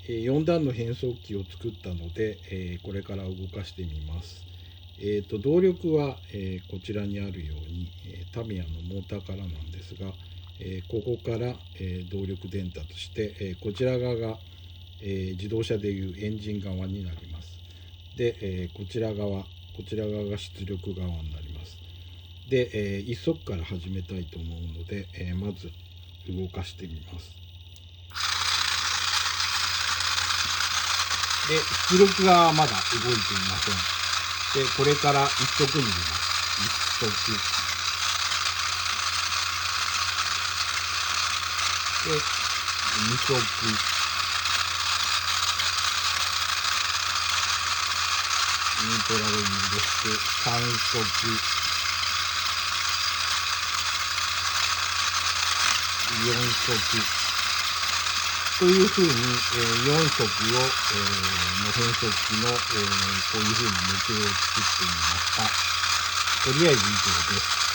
4段の変速機を作ったので、これから動かしてみます。動力は、こちらにあるように、タミヤのモーターからなんですが、ここから、動力伝達して、こちら側が、自動車でいうエンジン側になります。で、こちら側が出力側になります。で、一足から始めたいと思うので、まず動かしてみます。で、出力側はまだ動いていません。で、これから一足に入れます。一足。で、二足。ニュートラルに戻して三足。4足。というふうに、4色を、の変速機の、こういうふうに模型を作ってみました。とりあえず以上です。